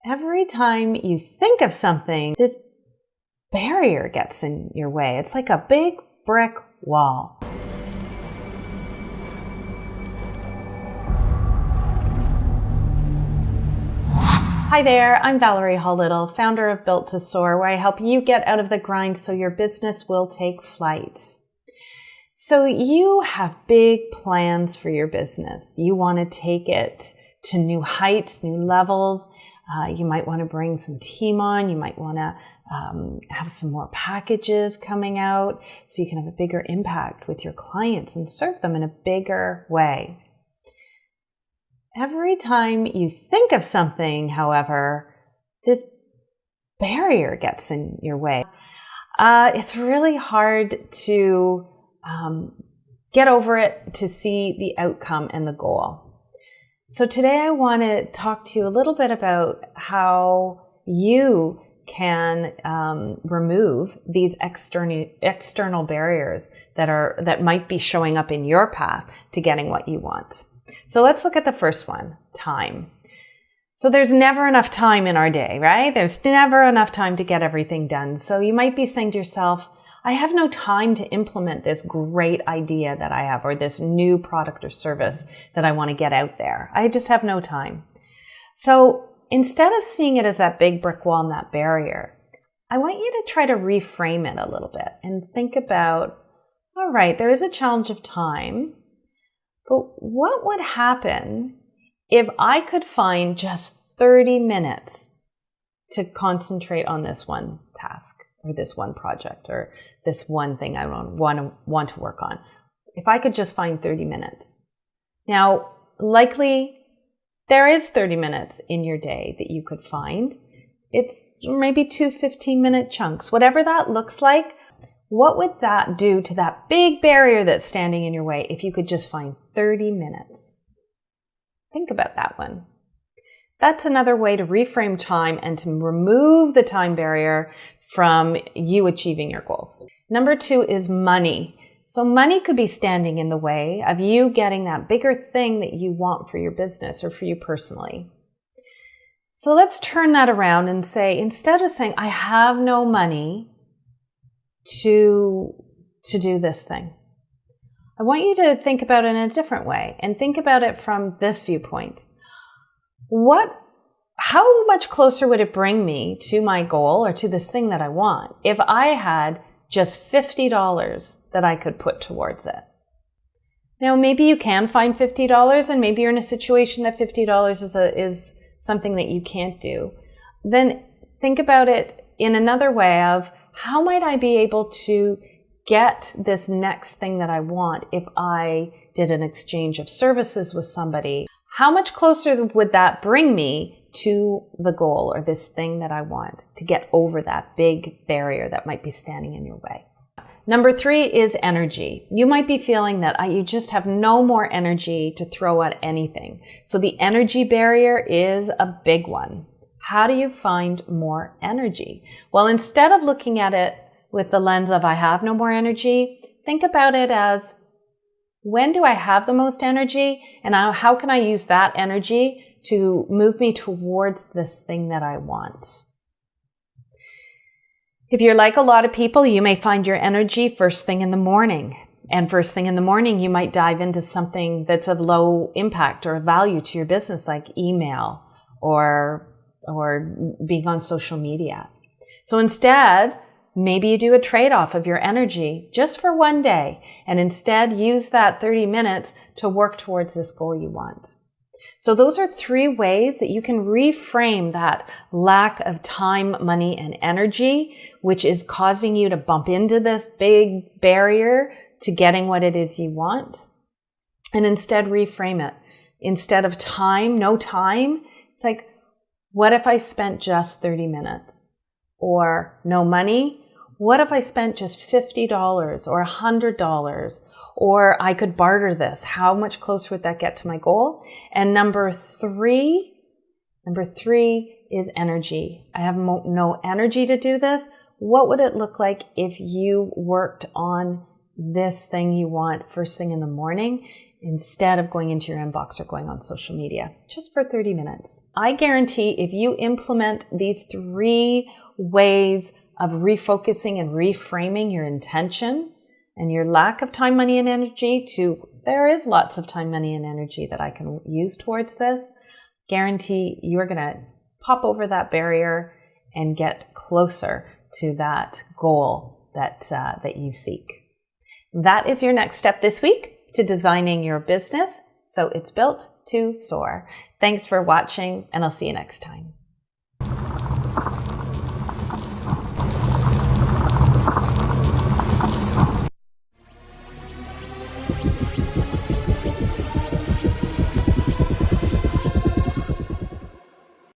Every time you think of something, this barrier gets in your way. It's like a big brick wall. Hi there, I'm Valeri Little, founder of Built to Soar, where I help you get out of the grind so your business will take flight. So you have big plans for your business. You want to take it to new heights, new levels. You might want to bring some team on. You might want to have some more packages coming out so you can have a bigger impact with your clients and serve them in a bigger way. Every time you think of something, however, this barrier gets in your way. It's really hard to get over it, to see the outcome and the goal. So today I want to talk to you a little bit about how you can remove these external barriers that might be showing up in your path to getting what you want. So let's look at the first one, time. So there's never enough time in our day, right? There's never enough time to get everything done. So you might be saying to yourself, I have no time to implement this great idea that I have, or this new product or service that I want to get out there. I just have no time. So instead of seeing it as that big brick wall and that barrier, I want you to try to reframe it a little bit and think about, all right, there is a challenge of time, but what would happen if I could find just 30 minutes to concentrate on this one task, or this one project, or this one thing I want to work on? If I could just find 30 minutes. Now, likely there is 30 minutes in your day that you could find. It's maybe 2 15-minute chunks. Whatever that looks like, what would that do to that big barrier that's standing in your way if you could just find 30 minutes? Think about that one. That's another way to reframe time and to remove the time barrier from you achieving your goals. Number 2 is money. So money could be standing in the way of you getting that bigger thing that you want for your business or for you personally. So let's turn that around and say, instead of saying, I have no money to do this thing, I want you to think about it in a different way and think about it from this viewpoint. How much closer would it bring me to my goal or to this thing that I want if I had just $50 that I could put towards it? Now, maybe you can find $50 and maybe you're in a situation that $50 is something that you can't do. Then think about it in another way of, how might I be able to get this next thing that I want if I did an exchange of services with somebody? How much closer would that bring me to the goal or this thing that I want, to get over that big barrier that might be standing in your way? Number 3 is energy. You might be feeling that you just have no more energy to throw at anything. So the energy barrier is a big one. How do you find more energy? Well, instead of looking at it with the lens of I have no more energy, think about it as, when do I have the most energy, and how can I use that energy to move me towards this thing that I want? If you're like a lot of people, you may find your energy first thing in the morning. And first thing in the morning, you might dive into something that's of low impact or value to your business, like email or being on social media. So instead, maybe you do a trade-off of your energy just for one day, and instead use that 30 minutes to work towards this goal you want. So those are 3 ways that you can reframe that lack of time, money, and energy, which is causing you to bump into this big barrier to getting what it is you want, and instead reframe it. Instead of time, no time, it's like, what if I spent just 30 minutes? Or no money? What if I spent just $50 or $100? Or I could barter this. How much closer would that get to my goal? And number three is energy. I have no energy to do this. What would it look like if you worked on this thing you want first thing in the morning instead of going into your inbox or going on social media, just for 30 minutes. I guarantee if you implement these 3 ways of refocusing and reframing your intention and your lack of time, money, and energy to there is lots of time, money, and energy that I can use towards this, guarantee you're going to pop over that barrier and get closer to that goal that you seek. That is your next step this week to designing your business so it's built to soar. Thanks for watching, and I'll see you next time.